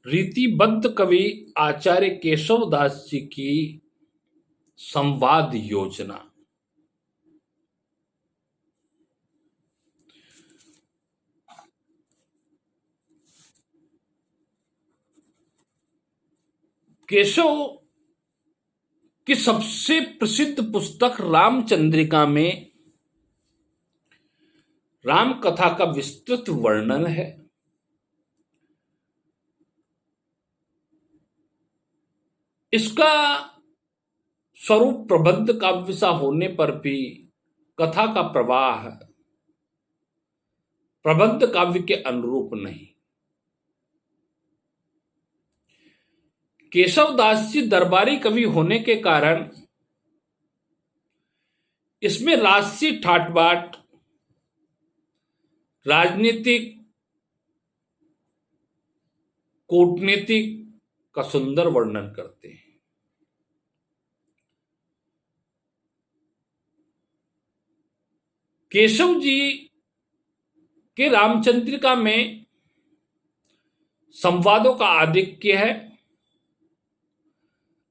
रीतिबद्ध कवि आचार्य केशवदास जी की संवाद योजना। केशव की सबसे प्रसिद्ध पुस्तक रामचंद्रिका में राम कथा का विस्तृत वर्णन है। इसका स्वरूप प्रबंध काव्य सा होने पर भी कथा का प्रवाह प्रबंध काव्य के अनुरूप नहीं। केशवदास जी दरबारी कवि होने के कारण इसमें राजसी ठाट-बाट, राजनीतिक, कूटनीतिक का सुंदर वर्णन करते हैं। केशव जी के रामचंद्रिका में संवादों का आधिक्य है।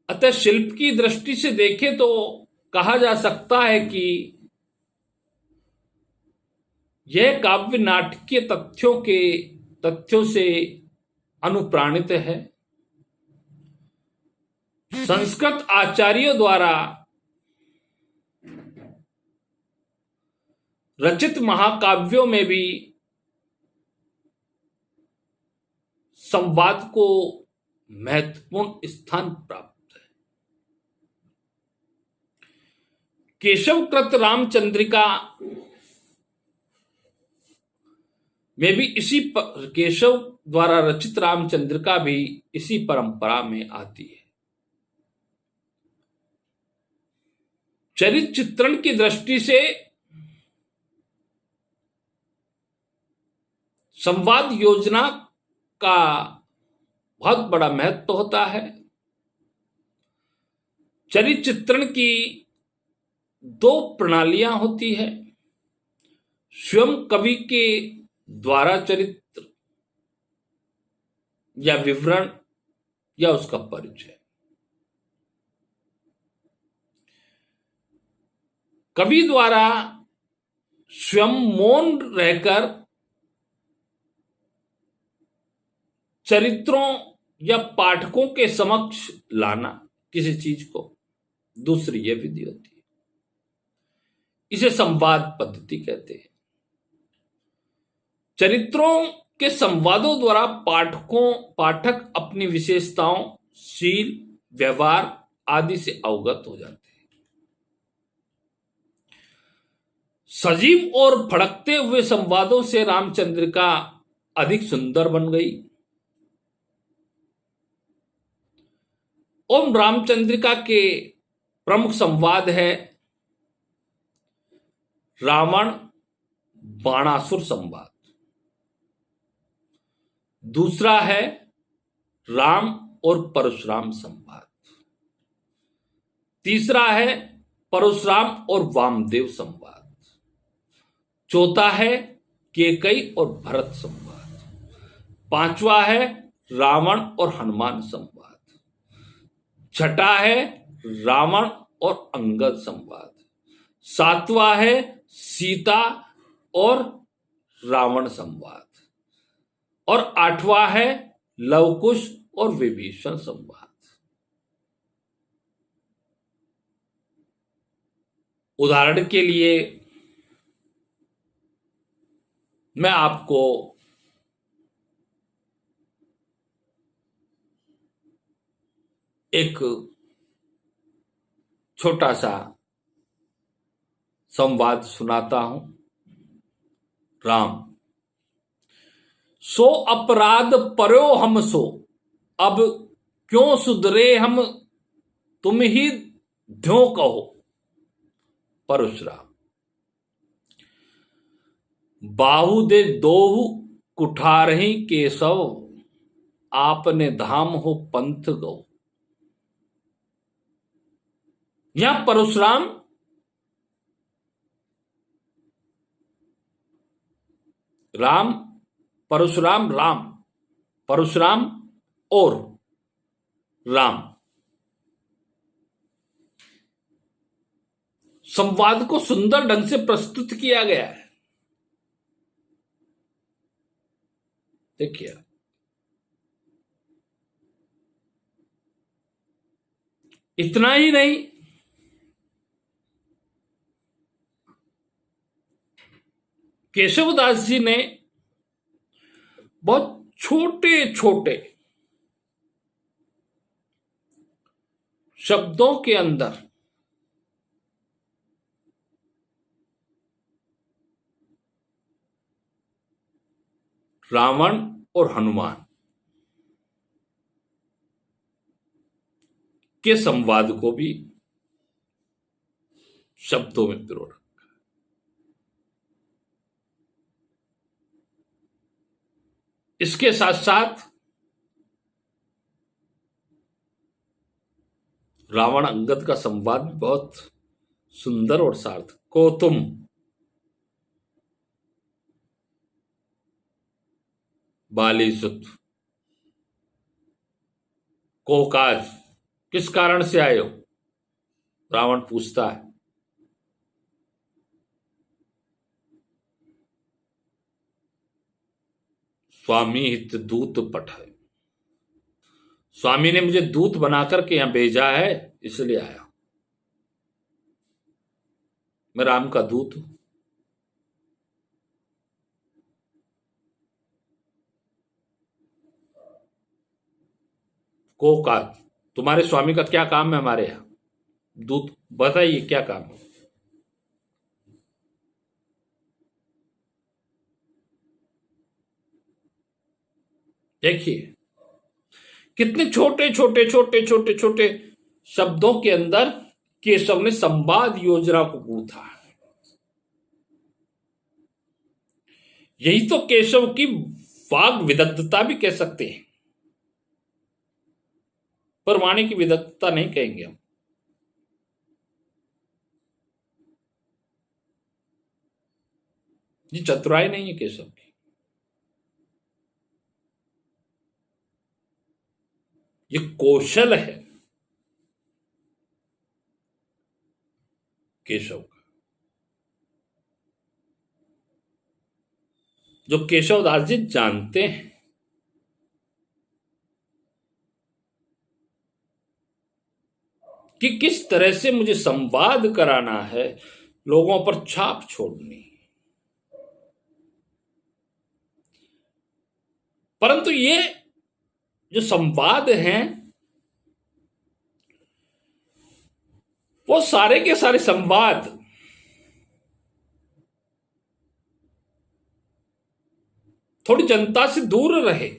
अतः शिल्प की दृष्टि से देखें तो कहा जा सकता है कि यह काव्य नाटकीय तथ्यों से अनुप्राणित है। संस्कृत आचार्यों द्वारा रचित महाकाव्यों में भी संवाद को महत्वपूर्ण स्थान प्राप्त है। केशवकृत रामचंद्रिका में भी केशव द्वारा रचित रामचंद्रिका भी इसी परंपरा में आती है। चरित्र चित्रण की दृष्टि से संवाद योजना का बहुत बड़ा महत्व होता है। चरित्र चित्रण की दो प्रणालियां होती है, स्वयं कवि के द्वारा चरित्र या विवरण या उसका परिचय। कवि द्वारा स्वयं मौन रहकर चरित्रों या पाठकों के समक्ष लाना किसी चीज को, दूसरी यह विधि होती है। इसे संवाद पद्धति कहते हैं। चरित्रों के संवादों द्वारा पाठक अपनी विशेषताओं, शील, व्यवहार आदि से अवगत हो जाते हैं। सजीव और भड़कते हुए संवादों से रामचंद्रिका अधिक सुंदर बन गई। ओम रामचंद्रिका के प्रमुख संवाद है रावण बाणासुर संवाद, दूसरा है राम और परशुराम संवाद, तीसरा है परशुराम और वामदेव संवाद, चौथा है केकई और भरत संवाद, पांचवा है रावण और हनुमान संवाद, छठा है रावण और अंगद संवाद, सातवां है सीता और रावण संवाद, और आठवां है लवकुश और विभीषण संवाद। उदाहरण के लिए मैं आपको एक छोटा सा संवाद सुनाता हूं। राम: सो अपराध पर्यो हम सो, अब क्यों सुधरे हम, तुम ही ध्यों कहो। परशुराम: बाहु दे दोहु कुठारहि केशव, आपने धाम हो पंथ गो। यहां परशुराम राम, परशुराम राम, परशुराम और राम संवाद को सुंदर ढंग से प्रस्तुत किया गया है। देखिए, इतना ही नहीं, केशवदास जी ने बहुत छोटे छोटे शब्दों के अंदर रावण और हनुमान के संवाद को भी शब्दों में पिरो रखा। इसके साथ साथ रावण अंगद का संवाद भी बहुत सुंदर और सार्थक। को तुम बाली सुत को काज, किस कारण से आए हो? रावण पूछता है। स्वामी हित दूत पठाए, स्वामी ने मुझे दूत बनाकर के यहां भेजा है, इसलिए आया। मैं राम का दूत हूं। को का, तुम्हारे स्वामी का क्या काम है हमारे यहां? दूत, बताइए क्या काम है? देखिए कितने छोटे छोटे छोटे छोटे छोटे शब्दों के अंदर केशव ने संवाद योजना को गूंथा। यही तो केशव की वाग विदग्धता भी कह सकते हैं, पर वाणी की विदग्धता नहीं कहेंगे हम। ये चतुराई नहीं है केशव की, ये कौशल है केशव का, जो केशवदास जी जानते हैं कि किस तरह से मुझे संवाद कराना है, लोगों पर छाप छोड़नी। परंतु ये जो संवाद हैं वो सारे के सारे संवाद थोड़ी जनता से दूर रहे।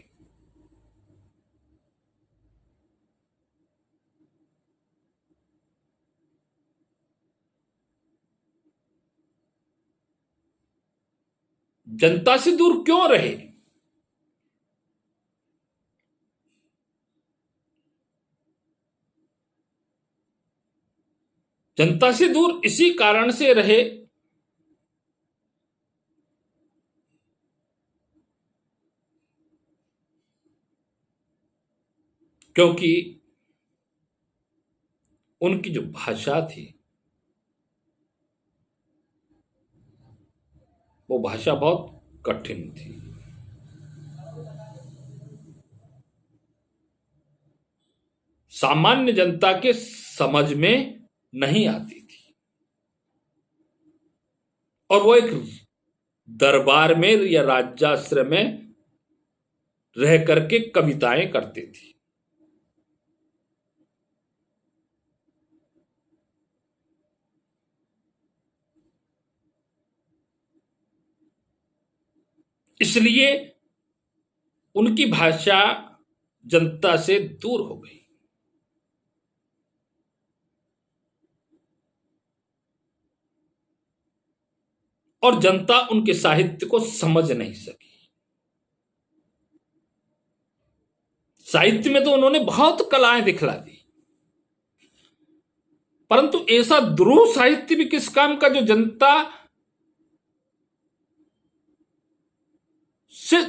जनता से दूर क्यों रहे? जनता से दूर इसी कारण से रहे क्योंकि उनकी जो भाषा थी वो भाषा बहुत कठिन थी। सामान्य जनता के समझ में नहीं आती थी, और वो एक दरबार में या राज्याश्रय में रह करके कविताएं करती थी। इसलिए उनकी भाषा जनता से दूर हो गई, और जनता उनके साहित्य को समझ नहीं सकी। साहित्य में तो उन्होंने बहुत कलाएं दिखला दी, परंतु ऐसा दुरूह साहित्य भी किस काम का जो जनता से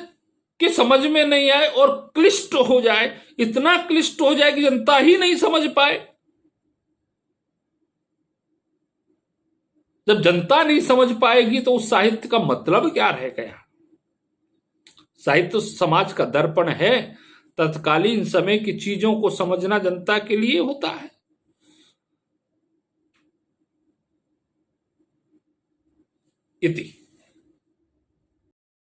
के समझ में नहीं आए और क्लिष्ट हो जाए, इतना क्लिष्ट हो जाए कि जनता ही नहीं समझ पाए। जब जनता नहीं समझ पाएगी तो उस साहित्य का मतलब क्या रह गया। साहित्य तो समाज का दर्पण है, तत्कालीन समय की चीजों को समझना जनता के लिए होता है। इति